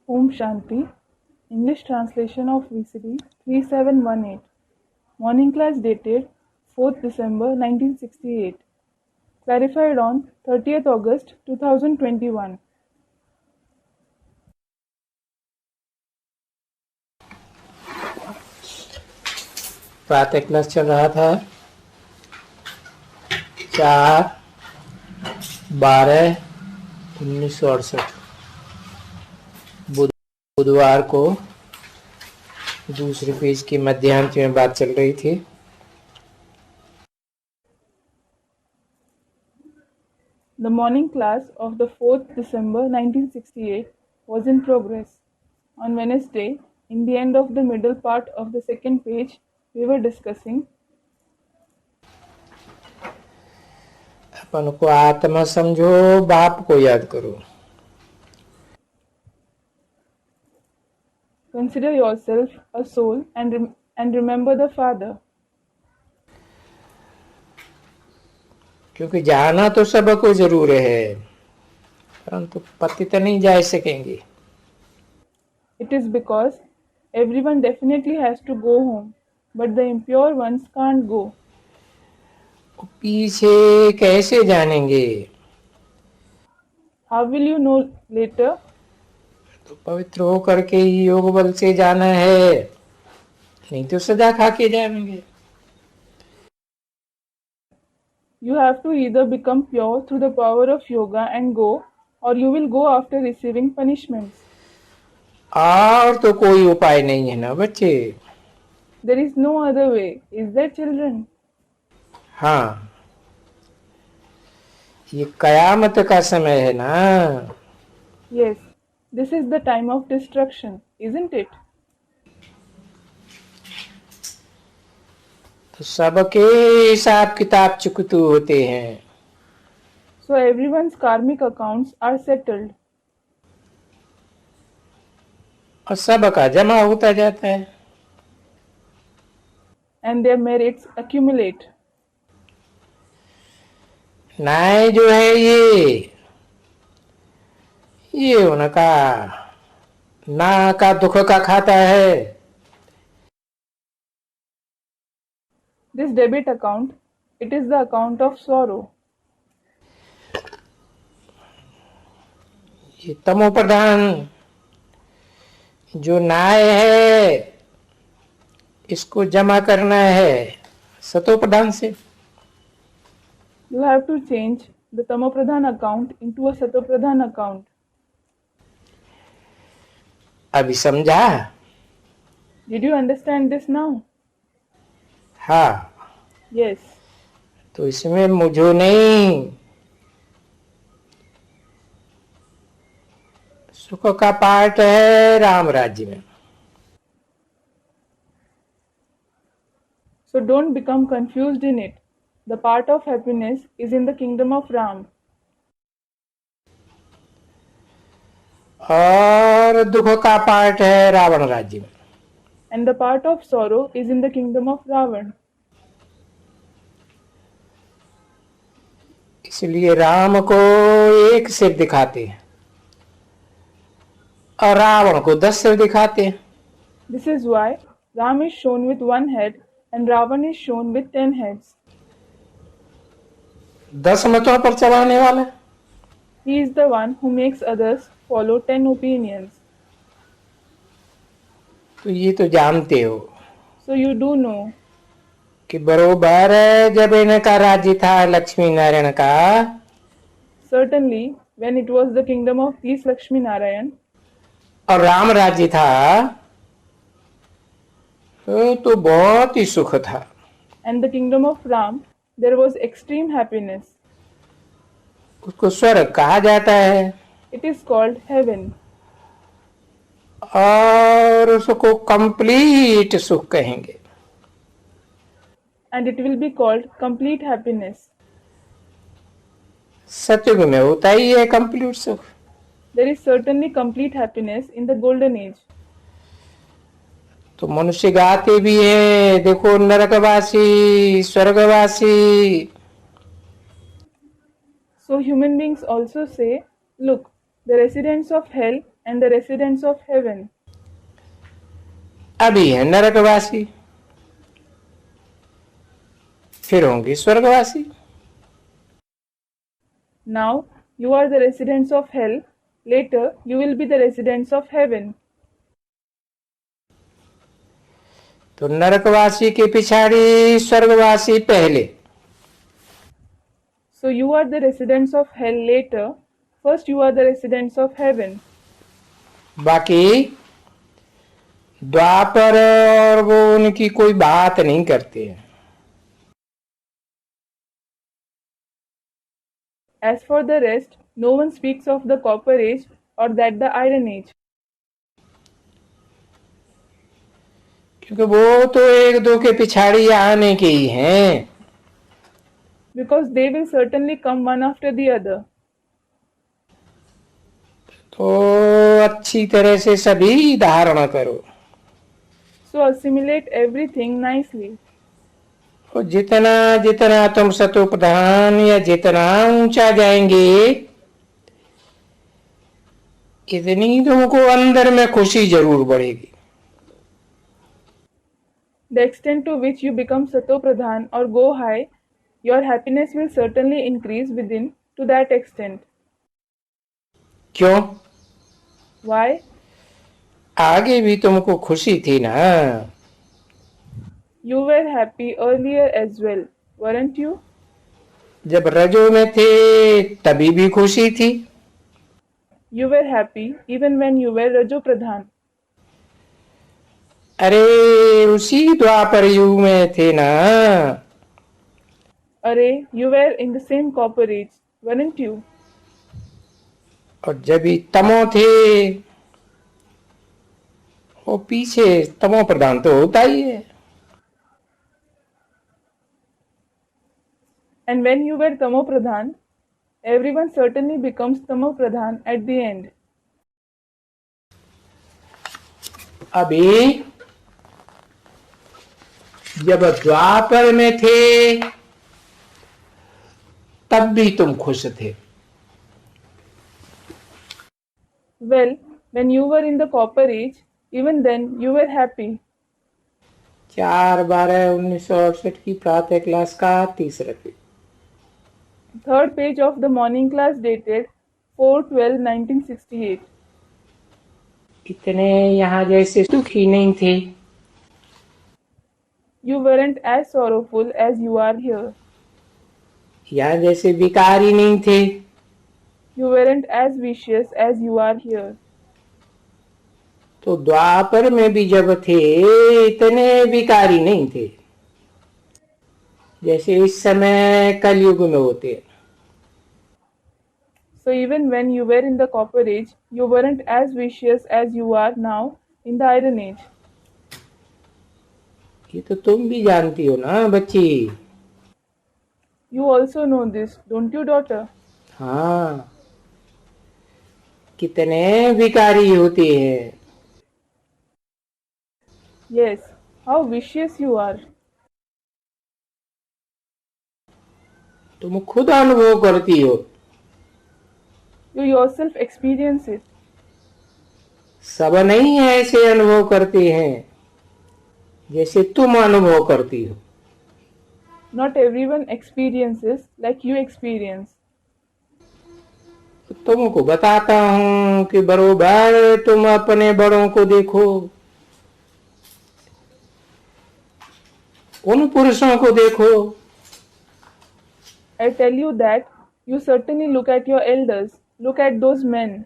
Om Shanti. English translation of VCD 3718. Morning class dated 4th December 1968. Clarified on 30th August 2021. प्रातः class चल रहा था 4/12/1968 बुधवार को दूसरे पेज की मध्यांश में बात चल रही थी। The morning class of the 4th December 1968 was in progress. On Wednesday, in the end of the middle part of the second page, we were discussing अपन को आत्मा समझो, बाप को याद करो। Consider yourself a soul and remember the Father. क्योंकि जाना तो सबको जरूर है, परंतु पतित नहीं जा सकेंगे। It is because everyone definitely has to go home, but the impure ones can't go. पीछे कैसे जानेंगे? How will you know later? तो पवित्र होकर के ही योग बल से जाना है, नहीं तो सजा खा के जाएंगे। You have to either become pure through the power of yoga and go, or you will go after receiving punishments. और तो कोई उपाय नहीं है ना बच्चे। There is no other way, is there, children? हाँ, ये कयामत का समय है ना। Yes, this is the time of destruction, isn't it? तो सबके हिसाब किताब चुकतू होते हैं। So everyone's karmic accounts are settled. और सबका जमा होता जाता है। And their merits accumulate. न्याय जो है ये उनका ना का दुख का खाता है। This debit account, it is the account of sorrow. ये तमो प्रधान जो न्याय है, इसको जमा करना है सतो प्रधान से। You have to change the Tamopradhan account into a Satopradhan account. अभी समझा? Did you understand this now? हाँ। Yes. तो इसमें मुझे नहीं, सुख का पार्ट है राम राज्य में। So don't become confused in it. The part of happiness is in the kingdom of Ram. और दुख का पार्ट है रावण राज्य में। And the part of sorrow is in the kingdom of Ravan. इसलिए राम को एक सिर दिखाते हैं और रावण को 10 सिर दिखाते हैं। This is why Ram is shown with one head and Ravan is shown with 10 heads. 10 मतों पर चलाने वाला। He is the one who makes others follow 10 opinions. तो ये तो जानते हो। So you do know. कि बरोबर जब इनका राज्य था लक्ष्मी नारायण का, Certainly, when it was the kingdom of peace Lakshmi Narayan, और राम राज्य था, तो बहुत ही सुख था। and the kingdom of Ram, there was extreme happiness. उसको स्वर्ग कहा जाता है। It is called heaven. और उसको कंप्लीट सुख कहेंगे। And it will be called complete happiness. सतयुग में होता ही है कंप्लीट सुख। There is certainly complete happiness in the golden age. तो मनुष्य गाते भी है, देखो नरकवासी स्वर्गवासी। So human beings also say, look, the residents of hell and the residents of heaven. अभी है नरकवासी, फिर होंगे स्वर्गवासी। Now you are the residents of hell, later you will be the residents of heaven. तो नरकवासी के पिछाड़ी स्वर्गवासी पहले। So you are the residents of hell later, first you are the residents of heaven. बाकी द्वापर और वो उनकी कोई बात नहीं करते हैं। As for the rest, no one speaks of the copper age or that the iron age. क्योंकि वो तो एक दो के पिछाड़ी आने के ही हैं। Because they will certainly come one after the other. तो अच्छी तरह से सभी धारणा करो। So assimilate everything nicely. और जितना जितना तुम सतो प्रधान या जितना ऊंचा जाएंगे, इतनी तुमको अंदर में खुशी जरूर बढ़ेगी। The extent to which you become Sato Pradhan or go high, your happiness will certainly increase within to that extent. क्यों? Why? आगे भी तुमको खुशी थी ना। You were happy earlier as well, weren't you? जब रजो में थे तभी भी खुशी थी। You were happy even when you were Rajo Pradhan. अरे उसी द्वापर युग में थे ना। Array, you were in the same copper age, weren't you? और जब भी तमो थे, वो पीछे तमो प्रधान तो होता ही है। And when you were Tamo Pradhan, everyone certainly becomes Tamo Pradhan at the end. अभी जब द्वापर में थे तब भी तुम खुश थे। Well, when you were in the copper age, even then you were happy. 4/12/1968 की प्रातः क्लास का तीसरा page. Third page of the morning class dated 4/12/1968. इतने यहाँ जैसे दुखी नहीं थे। You weren't as sorrowful as you are here. यहाँ जैसे विकारी नहीं थे। You weren't as vicious as you are here. तो द्वापर में भी जब थे इतने विकारी नहीं थे जैसे इस समय कलयुग में होते हैं। So even when you were in the copper age, you weren't as vicious as you are now in the iron age. ये तो तुम भी जानती हो ना बच्ची। You also know this, don't you, daughter? हाँ, कितने विकारी होते हैं। Yes, how vicious you are. तुम खुद अनुभव करती हो। You yourself experience it. सब नहीं ऐसे अनुभव करते हैं जैसे तुम अनुभव करती हो। Not everyone experiences like you experience. तुमको बताता हूँ कि बरोबर तुम अपने बड़ों को देखो, उन पुरुषों को देखो। I tell you that you certainly look at your elders, look at those men.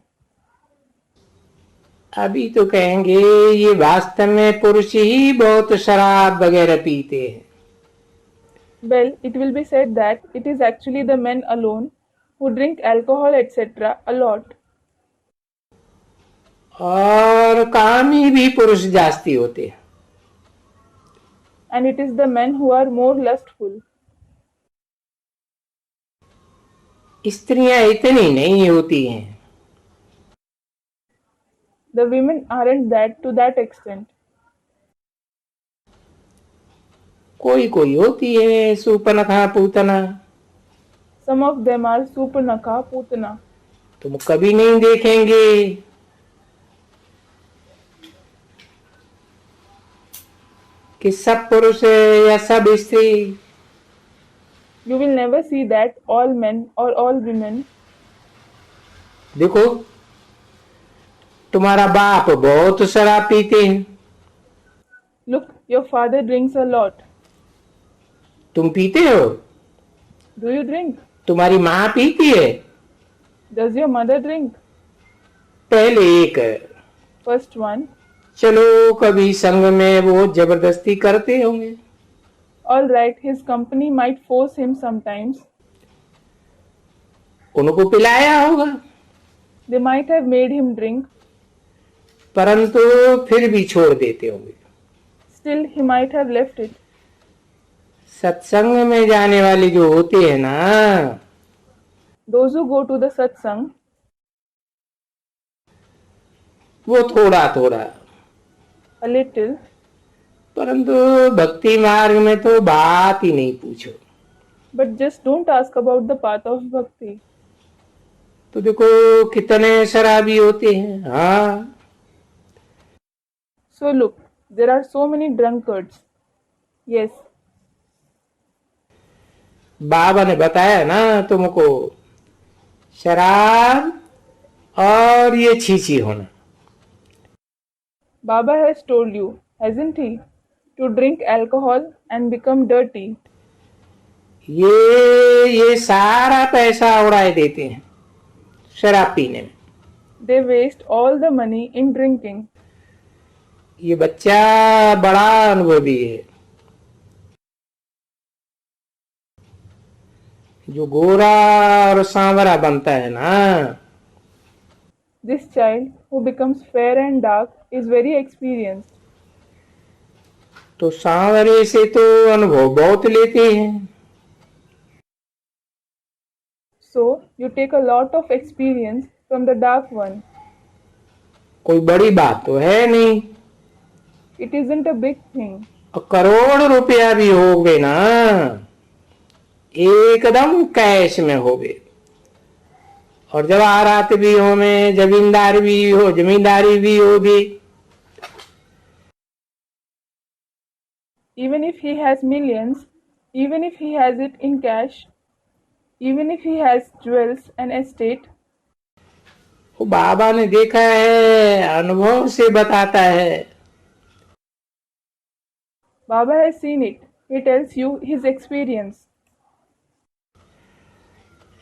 अभी तो कहेंगे ये वास्तव में पुरुष ही बहुत शराब वगैरह पीते हैं। Well, it will be said that it is actually the men alone who drink alcohol etc. a lot. और कामी भी पुरुष जास्ती होते हैं। And it is the men who are more lustful. स्त्रियां इतनी नहीं होती हैं। The women aren't that to that extent. कोई कोई होती है Supnakha Putana. Some of them are Supanaka, Putana. तुम कभी नहीं देखेंगे। कि सब पुरुष या सब स्त्री, You will never see that all men or all women. देखो तुम्हारा बाप बहुत शराब पीते हैं, Look, your father drinks a lot. तुम पीते हो? Do you drink? तुम्हारी माँ पीती है? Does your mother drink? पहले एक, First one. चलो कभी संग में वो जबरदस्ती करते होंगे, All right, his company might force him sometimes. उनको पिलाया होगा, They might have made him drink. परंतु फिर भी छोड़ देते होंगे। Still, he might have left it. सत्संग में जाने वाले जो होते हैं ना, Those who go to the satsang, वो थोड़ा थोड़ा, a little, परंतु भक्ति मार्ग में तो बात ही नहीं पूछो। but just don't ask about the path of bhakti. तो देखो कितने शराबी होते हैं। हाँ, So look, there are so many drunkards. Yes, बाबा ने बताया ना तुमको, शराब और ये छीछी होना। Baba has told you, hasn't he, to drink alcohol and become dirty. ये सारा पैसा उड़ाए देते हैं शराब पीने में। They waste all the money in drinking. ये बच्चा बड़ा अनुभवी है, जो गोरा और सांवरा बनता है ना, This child who becomes fair and dark is very experienced. तो सांवरे से तो अनुभव बहुत लेते हैं। So you take a lot of experience from the dark one. कोई बड़ी बात तो है नहीं, It isn't a big thing. और करोड़ रुपया भी हो गए ना, एकदम कैश में हो गए, और जवाहरात भी हो में, जमींदारी भी होगी। Even if he has millions, even if he has it in cash, even if he has jewels and estate, वो बाबा ने देखा है, अनुभव से बताता है। Baba has seen it. He tells you his experience.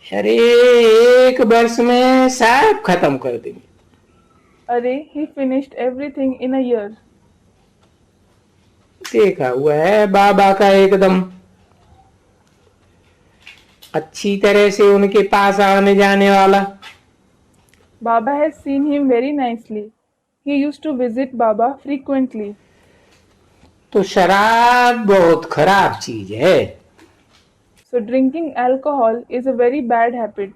अरे एक वर्ष में सब खत्म कर देंगे। Array, he finished everything in a year. देखा हुआ है बाबा का, एकदम अच्छी तरह से उनके पास आने जाने वाला। Baba has seen him very nicely. He used to visit Baba frequently. तो शराब बहुत खराब चीज है। So drinking alcohol is a very bad habit.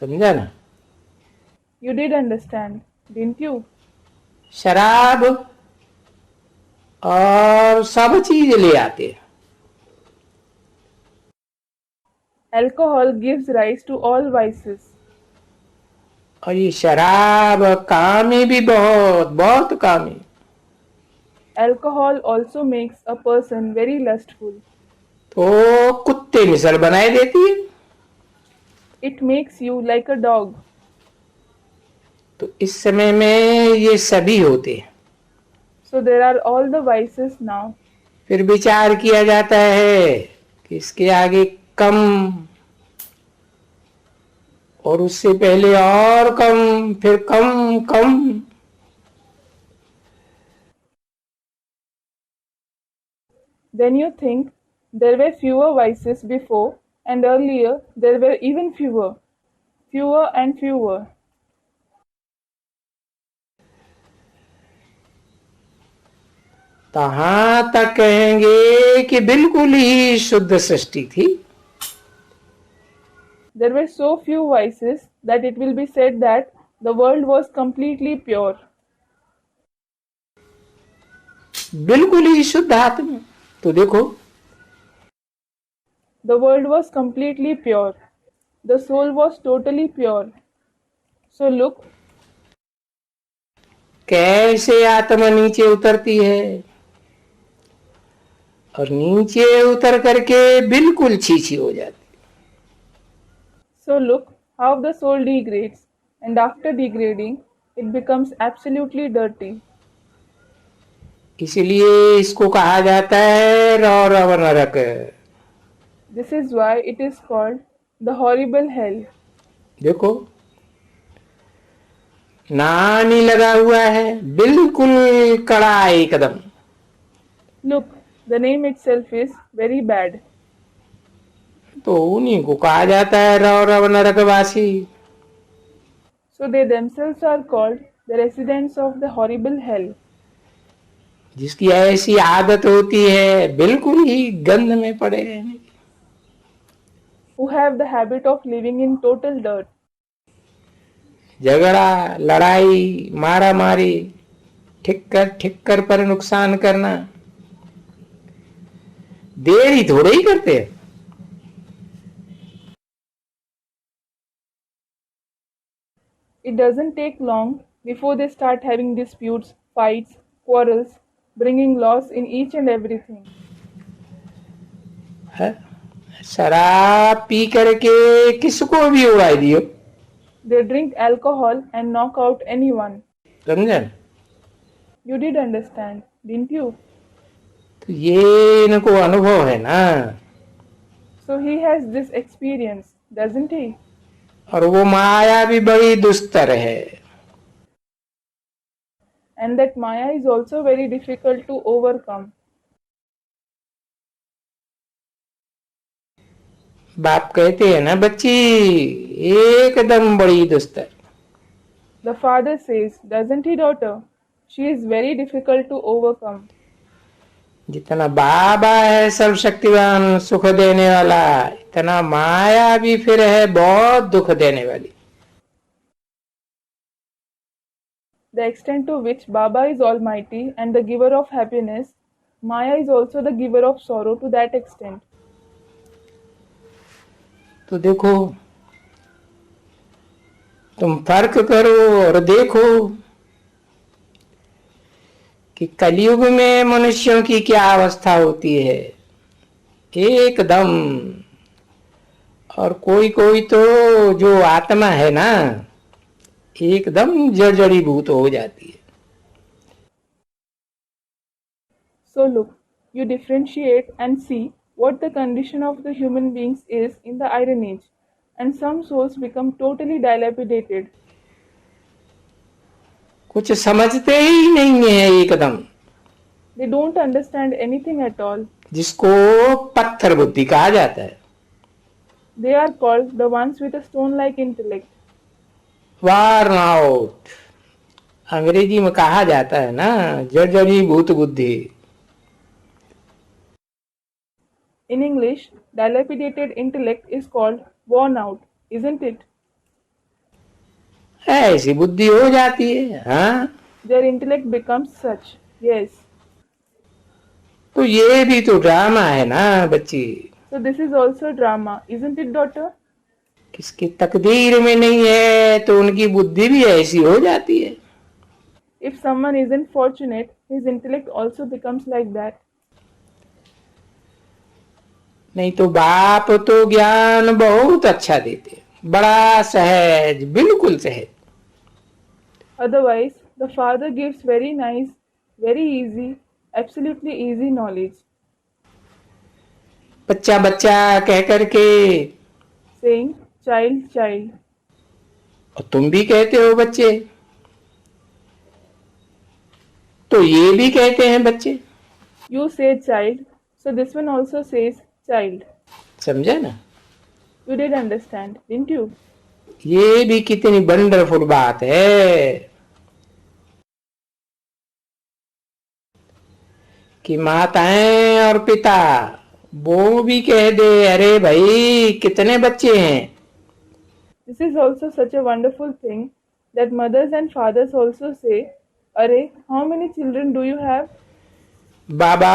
समझा ना? You did understand, didn't you? शराब और सब चीज ले आते हैं। Alcohol gives rise to all vices. और ये शराब कामी भी बहुत बहुत कामी। Alcohol also makes a person very lustful. तो कुत्ते मिसल बनाए देती है। It makes you like a dog. तो इस समय में ये सभी होते हैं। So there are all the vices now. फिर विचार किया जाता है कि इसके आगे कम, और उससे पहले और कम, फिर कम कम। Then you think there were fewer vices before, and earlier there were even fewer and fewer. कहां तक कहेंगे कि बिल्कुल ही शुद्ध सृष्टि थी। There were so few vices that it will be said that the world was completely pure. बिल्कुल ही शुद्ध आत्मा। तो देखो, The world was completely pure. The soul was totally pure. So look, कैसे आत्मा नीचे उतरती है और नीचे उतर करके बिल्कुल छीछी हो जाती। So look how the soul degrades, and after degrading, it becomes absolutely dirty. इसलिए इसको कहा जाता है रौरव नरक। This is why it is called the horrible hell. देखो नाम ही लगा हुआ है, बिल्कुल कड़ा एकदम। Look, the name itself is very bad. तो उन्हीं को कहा जाता है रौरव नरकवासी। So they themselves are called the residents of the horrible hell. जिसकी ऐसी आदत होती है बिल्कुल ही गंध में पड़े रहने की। Who have the habit of living in total dirt. झगड़ा, लड़ाई, मारा मारी, ठिक्कर पर नुकसान करना, देर ही थोड़े ही करते हैं। It doesn't take long before they start having disputes, fights, quarrels, bringing loss in each and everything. है? शराब पी करके किसको भी उड़ा दियो। They drink alcohol and knock out anyone. समझे? You did understand, didn't you? तो ये इनको अनुभव है ना। So he has this experience, doesn't he? और वो माया भी बड़ी दुस्तर है। And that Maya is also very difficult to overcome. बाप कहते हैं ना बच्ची एकदम बड़ी दुस्तर। The father says, doesn't he, daughter? She is very difficult to overcome. जितना बाबा है सब शक्तिवान सुख देने वाला, इतना माया भी फिर है बहुत दुख देने वाली। The extent to which Baba is almighty and the giver of happiness, Maya is also the giver of sorrow to that extent. तो देखो, तुम फर्क करो और देखो कि कलयुग में मनुष्यों की क्या अवस्था होती है एकदम। और कोई कोई तो जो आत्मा है ना एकदम जड़ीभूत हो जाती है। So look, you differentiate and see what the condition of the human beings is in the Iron Age, and some souls become totally dilapidated. कुछ समझते ही नहीं है एकदम। They don't understand anything at all. जिसको पत्थर बुद्धि कहा जाता है। They are called the ones with a stone-like intellect. worn out, अंग्रेजी में कहा जाता है ना जड़ीभूत बुद्धि। In English, dilapidated intellect is called worn out, isn't it? ऐसी बुद्धि हो जाती है। हाँ, Their intellect becomes such. Yes. तो ये भी तो ड्रामा है ना बच्ची। So this is also drama, isn't it, daughter? किसकी तकदीर में नहीं है तो उनकी बुद्धि भी ऐसी हो जाती है। If someone isn't fortunate, his intellect also becomes like that. नहीं तो बाप तो ज्ञान बहुत अच्छा देते, बड़ा सहज, बिल्कुल सहज। Otherwise, the father gives very nice, very easy, absolutely easy knowledge, बच्चा बच्चा कह करके, saying, child, child. और तुम भी कहते हो बच्चे, तो ये भी कहते हैं बच्चे। You say child, so this one also says child. समझा ना? You did understand, didn't you? ये भी कितनी वंडरफुल बात है कि माताएं और पिता वो भी कह दे, अरे भाई कितने बच्चे हैं। This is also such a wonderful thing that mothers and fathers also say, Arey, how many children do you have? बाबा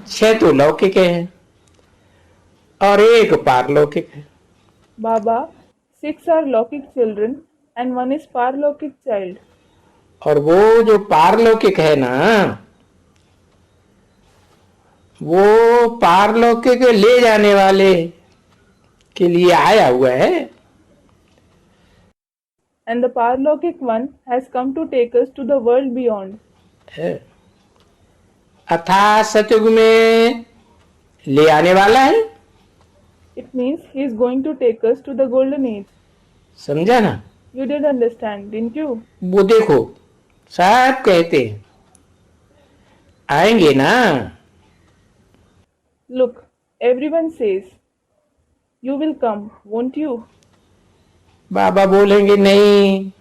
6 तो लौकिक हैं और 1 पारलौकिक है। Baba, 6 are Lokik children and 1 is Parlokik child. और वो जो पारलौकिक है ना, वो पारलौकिक ले जाने वाले के लिए आया हुआ है। And the Parlokik one has come to take us to the world beyond. अर्थात सतयुग में ले आने वाला है। It means he is going to take us to the golden age. समझा ना? You did understand, didn't you? वो देखो सब कहते हैं आएंगे ना। Look, everyone says, you will come, won't you? बाबा बोलेंगे नहीं।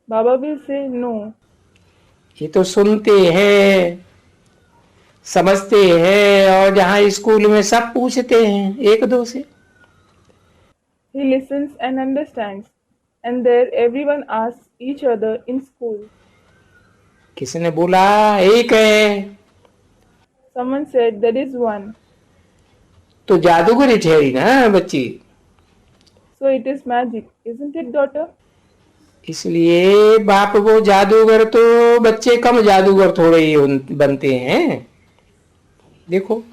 Baba will say no. ये तो सुनते हैं, समझते हैं, और जहाँ स्कूल में सब पूछते हैं एक दो से। He listens and understands, and there everyone asks each other in school. किसने बोला एक है? Someone said there is one. तो जादूगरी ठहरी ना बच्ची। So it is magic, isn't it, daughter? इसलिए बाप वो जादूगर तो बच्चे कम जादूगर थोड़े ही बनते हैं। देखो,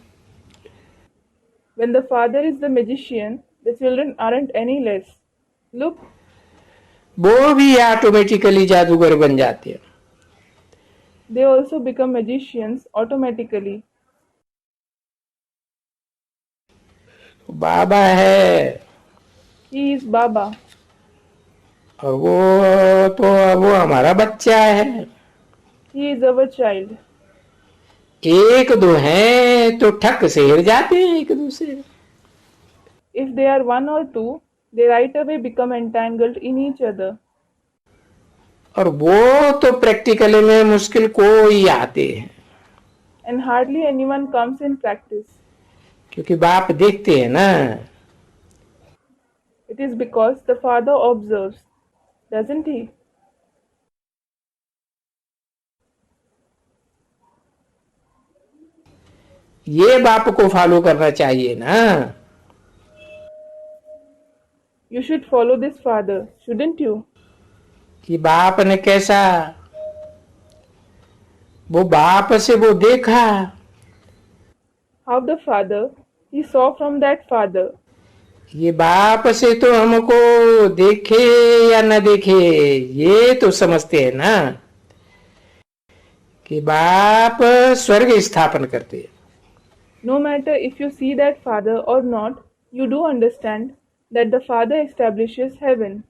When the father is the magician, the children aren't any less. Look, वो भी ऑटोमेटिकली जादूगर बन जाते हैं। they also become magicians automatically. बाबा है He is Baba, और वो हमारा बच्चा है। he is our child. एक दो हैं तो ठक से हिर जाते हैं एक दूसरे। If they are one or two, they right away become entangled in each other. और वो तो प्रैक्टिकली में मुश्किल कोई आते हैं, And hardly anyone comes in practice. क्योंकि बाप देखते हैं ना। It is because the father observes, doesn't he? ये बाप को फॉलो करना चाहिए ना। You should follow this father, shouldn't you? कि बाप ने कैसा, वो बाप से वो देखा। How the father, he saw from that father. ये बाप से तो हमको देखे या न देखे, ये तो समझते हैं ना कि बाप स्वर्ग स्थापन करते हैं। No matter if you see that father or not, you do understand that the father establishes heaven.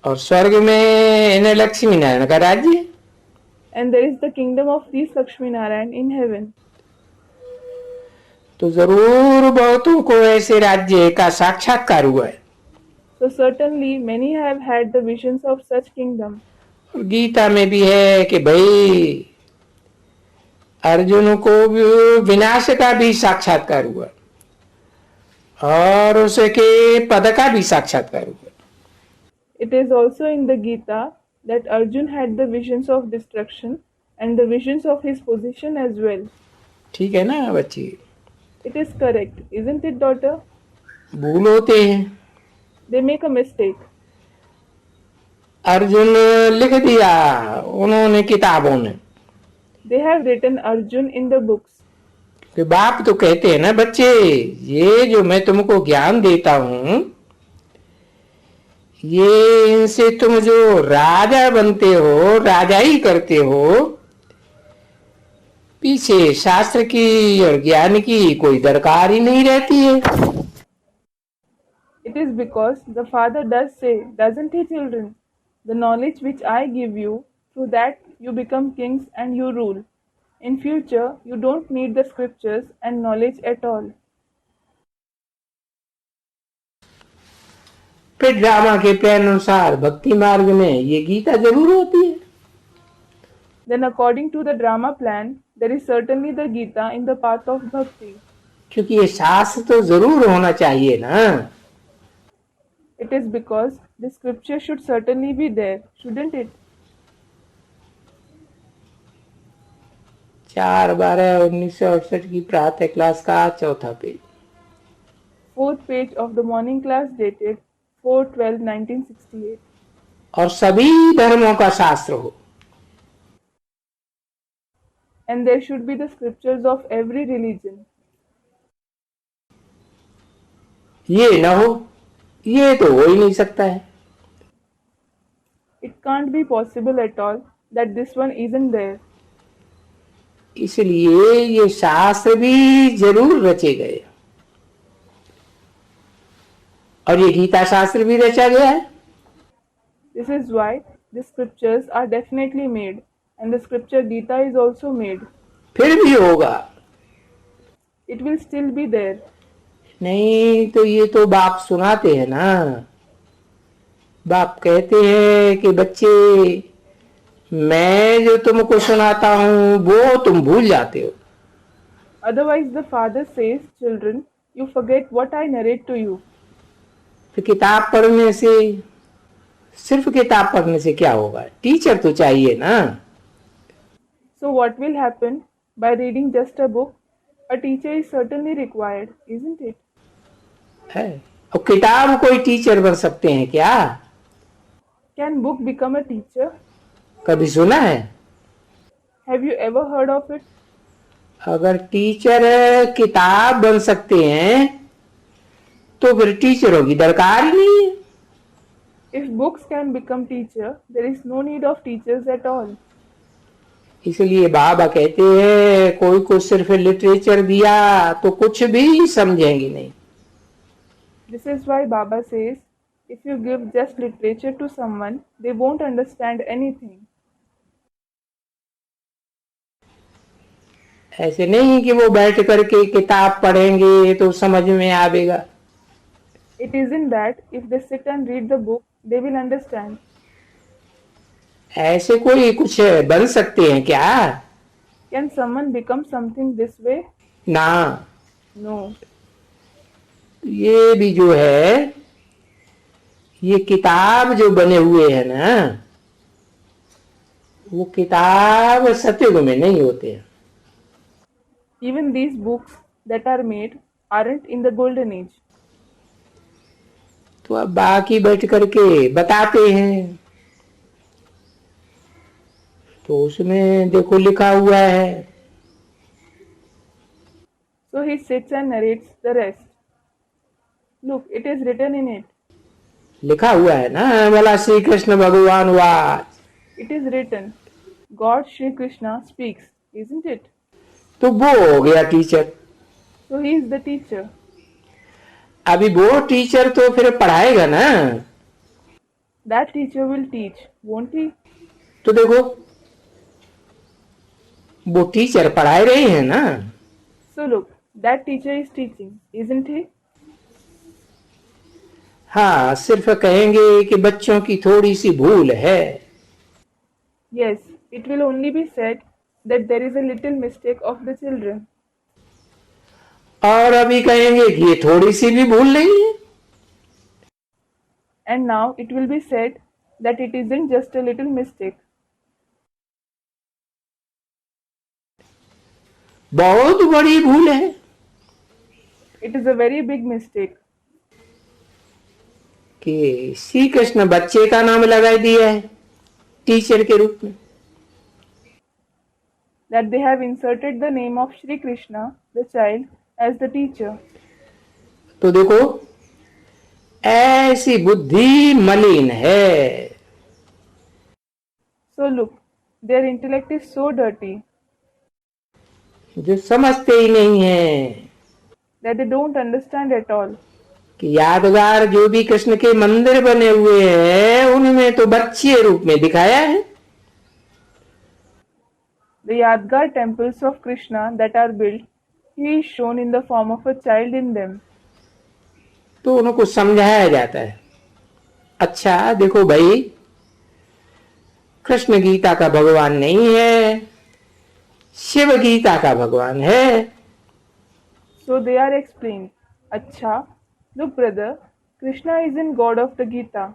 और स्वर्ग में इन्हें लक्ष्मी नारायण का राज्य, And there is the kingdom of these Lakshmi Narayan in heaven. तो जरूर बहुतों को ऐसे राज्य का साक्षात्कार हुआ है। So certainly many have had the visions of such kingdom. और गीता में भी है कि भाई अर्जुन को भी विनाश का भी साक्षात्कार हुआ और उसके पद का भी साक्षात्कार हुआ। It is also in the Gita that Arjun had the visions of destruction and the visions of his position as well. ठीक है ना बच्ची? It is correct, isn't it, daughter? भूल होते हैं। They make a mistake. Arjun लिख दिया उन्होंने किताबों में। They have written Arjun in the books. कि बाप तो कहते हैं ना बच्चे, ये जो मैं तुमको ज्ञान देता हूं, ये इनसे तुम जो राजा बनते हो, राजा ही करते हो, पीछे शास्त्र की और ज्ञान की कोई दरकार ही नहीं रहती है। It is because the Father does say, doesn't he, children? The knowledge which I give you, through that you become kings and you rule. In future, you don't need the scriptures and knowledge at all. फिर drama के plan अनुसार भक्ति मार्ग में ये गीता जरूर होती है। Then according to the drama plan, there is certainly the Gita in the path of bhakti. क्योंकि ये शास्त्र तो जरूर होना चाहिए ना। It is because the scripture should certainly be there, shouldn't it? 4/12/1968 की प्रातः क्लास का चौथा page. 4th page of the morning class dated 4/12/1968. और सभी धर्मों का शास्त्र हो। And there should be the scriptures of every religion. ये न हो, ये तो हो ही नहीं सकता है। It can't be possible at all that this one isn't there. इसलिए ये शास्त्र भी जरूर रचे गए, और ये गीता शास्त्र भी रचा गया है। This is why the scriptures are definitely made, and the scripture Gita is also made. फिर भी होगा It will still be there. नहीं तो ये तो बाप सुनाते हैं ना, बाप कहते हैं कि बच्चे मैं जो तुमको सुनाता हूँ वो तुम भूल जाते हो। Otherwise, the father says, children, you forget what I narrate to you. तो किताब पढ़ने से, सिर्फ किताब पढ़ने से क्या होगा, टीचर तो चाहिए ना। So what will happen by reading just a book? A teacher is certainly required, isn't it? है, और किताब कोई टीचर बन सकते हैं क्या? Can book become a teacher? कभी सुना है? Have you ever heard of it? अगर टीचर किताब बन सकते हैं तो फिर टीचरों की दरकार ही नहीं है। If books can become teacher, there is no need of teachers at all. इसलिए बाबा कहते हैं कोई को सिर्फ लिटरेचर दिया तो कुछ भी समझेंगे नहीं। This is why Baba says, if you give just literature to someone, they won't understand anything. ऐसे नहीं कि वो बैठ करके किताब पढ़ेंगे तो समझ में आएगा। It isn't that if they sit and read the book, they will understand. ऐसे कोई कुछ बन सकते हैं क्या? Can someone become something this way? ना, No. ये भी जो है, ये किताब जो बने हुए हैं ना, वो किताब सतयुग में नहीं होते हैं। Even these books that are made aren't in the golden age. तो अब बाकी बैठ करके बताते हैं, तो उसमें देखो लिखा हुआ है। So he sits and narrates the rest. Look, it is written in it. लिखा हुआ है ना, बोला श्री कृष्ण भगवान watch. It is written. God Shri Krishna speaks, isn't it? तो वो हो गया teacher. So he is the teacher. अभी वो टीचर तो फिर पढ़ाएगा ना। That teacher will teach, won't he? तो देखो वो टीचर पढ़ाए रहे हैं ना। So look, that teacher is teaching, isn't he? हाँ, सिर्फ कहेंगे कि बच्चों की थोड़ी सी भूल है। Yes, it will only be said that there is a little mistake of the children. और अभी कहेंगे कि ये थोड़ी सी भी भूल नहीं है। And now it will be said that it isn't just a little mistake. बहुत बड़ी भूल है। It is a very big mistake कि श्री कृष्ण बच्चे का नाम लगा दिया है टीचर के रूप में। that they have inserted the name of Shri Krishna, the child, as the teacher. तो देखो ऐसी बुद्धि मलिन है। So look, their intellect is so dirty जो समझते ही नहीं है that they don't understand at all. कि यादगार जो भी कृष्ण के मंदिर बने हुए हैं उनमें तो बच्चे रूप में दिखाया है। The Yadgar temples of Krishna that are built, he is shown in the form of a child in them. तो उनको समझाया जाता है, अच्छा देखो भाई, कृष्ण गीता का भगवान नहीं है, शिव गीता का भगवान है। So they are explained. Acha, look brother, Krishna isn't God of the Gita.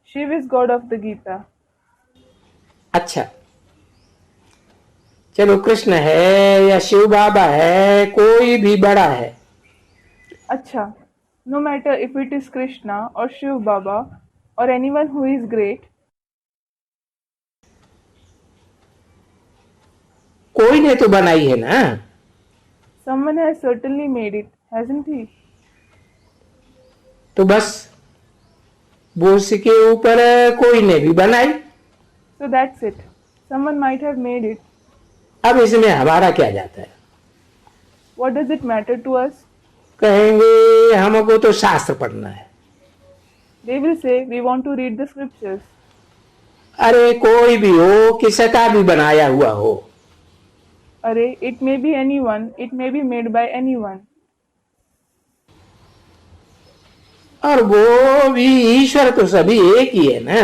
Shiv is God of the Gita. अच्छा चलो, कृष्ण है या शिव बाबा है, कोई भी बड़ा है। Acha, No matter if it is Krishna or Shiv Baba or anyone who is great, कोई ने तो बनाई है ना। someone has certainly made it, hasn't he? तो बस वो उसके ऊपर कोई ने भी बनाई। So that's it. Someone might have made it. अब इसमें हमारा क्या जाता है? What does it matter to us? कहेंगे हमको तो शास्त्र पढ़ना है। They will say, we want to read the scriptures. अरे कोई भी हो, किसका भी बनाया हुआ हो, Array, it may be anyone, it may be made by anyone. और वो भी ईश्वर तो सभी एक ही है ना।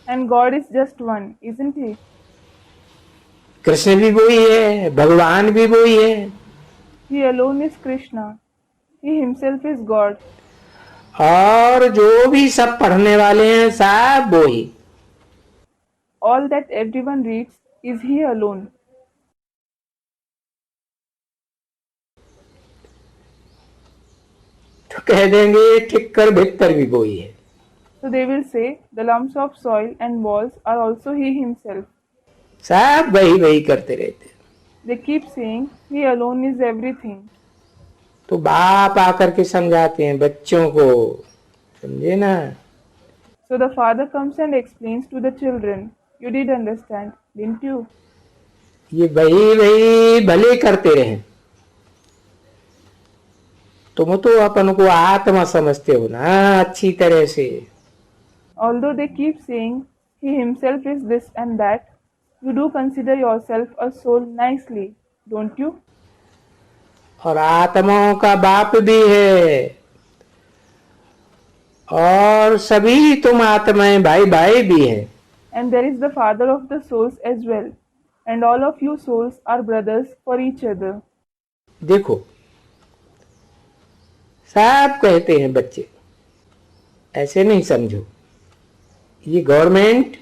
And God is just one, isn't he? Krishna भी वही है, भगवान भी वही है। He alone is Krishna. He himself is God. और जो भी सब पढ़ने वाले हैं सब वही। All that everyone reads is he alone. तो कह देंगे ठिक्कर भिक्कर भी वही है। So they will say, the lumps of soil and walls are also he himself. सब वही वही करते रहते। They keep saying, he alone is everything. तो बाप आकर के समझाते हैं बच्चों को, समझे ना। So the father comes and explains to the children. You did understand, didn't you? ये वही वही भले करते रहे। तुम तो अपन को आत्मा समझते हो ना अच्छी तरह से। Although they keep saying, he himself is this and that, you do consider yourself a soul nicely, don't you? और आत्माओं का बाप भी है, और सभी तुम आत्माएं भाई भाई भी हैं। And there is the father of the souls as well, and all of you souls are brothers for each other. देखो सब कहते हैं बच्चे, ऐसे नहीं समझो। ये government,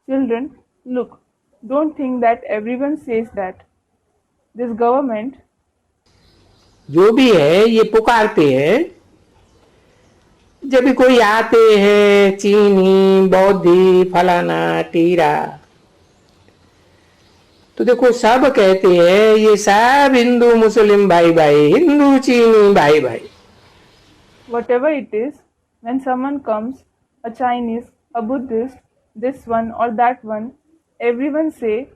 Children, look, don't think that everyone says that. This government, जो भी है ये पुकारते हैं। जब भी कोई आते हैं चीनी बौद्धि फलाना टीरा, तो देखो सब कहते हैं ये सब हिंदू मुस्लिम भाई भाई, हिंदू चीनी भाई भाई। whatever it is, when someone comes, a Chinese, a Buddhist, this one or that one, everyone say,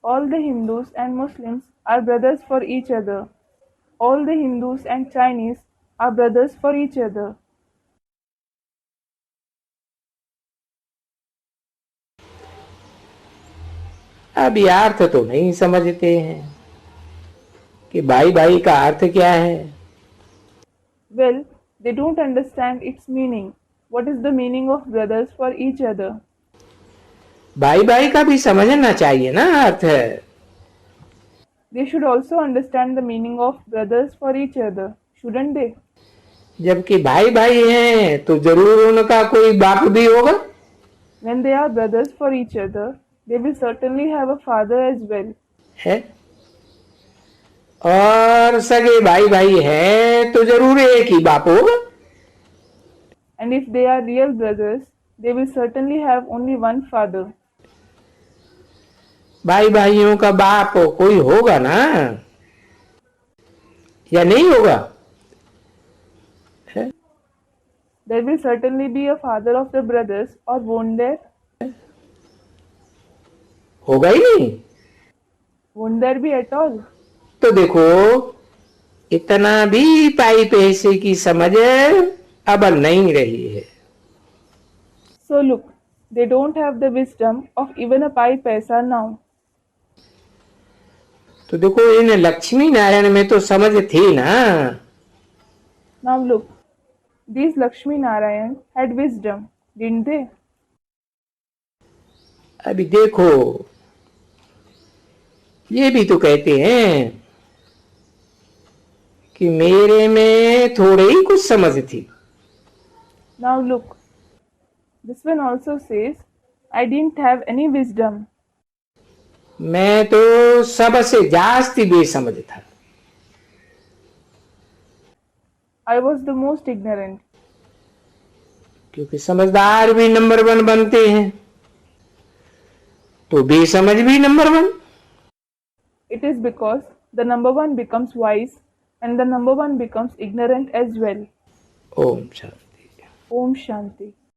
all the Hindus and Muslims are brothers for each other. All the Hindus and Chinese are brothers for each other. अब ये अर्थ तो नहीं समझते हैं कि भाई भाई का अर्थ क्या है। Well, they don't understand its meaning. What is the meaning of brothers for each other? भाई भाई का भी समझना चाहिए ना अर्थ है। They should also understand the meaning of brothers for each other, shouldn't they? जबकि भाई भाई हैं तो जरूर उनका कोई बाप भी होगा। When they are brothers for each other, they will certainly have a father as well. है, और सगे भाई भाई है तो जरूर एक ही बाप होगा। And if they are real brothers, they will certainly have only one father. भाई भाइयों का बाप कोई होगा ना, या नहीं होगा? है? There will certainly be a father of the brothers, or won't there? होगा ही नहीं। Won't there be at all? तो देखो इतना भी पाई पैसे की समझ अब नहीं रही है। So look, they don't have the wisdom of even a pi paisa now. तो देखो इन लक्ष्मी नारायण में तो समझ थी ना। Now look, these Lakshmi Narayan had wisdom, didn't they? अभी देखो ये भी तो कहते हैं कि मेरे में थोड़े ही कुछ समझ थी। Now look, this one also says, I didn't have any wisdom. मैं तो सबसे जास्ती बेसमझ था। I was the most ignorant. क्योंकि समझदार भी नंबर 1 बनते हैं तो बेसमझ भी number 1। It is because the number one becomes wise and the number one becomes ignorant as well. Om Shanti. Om Shanti.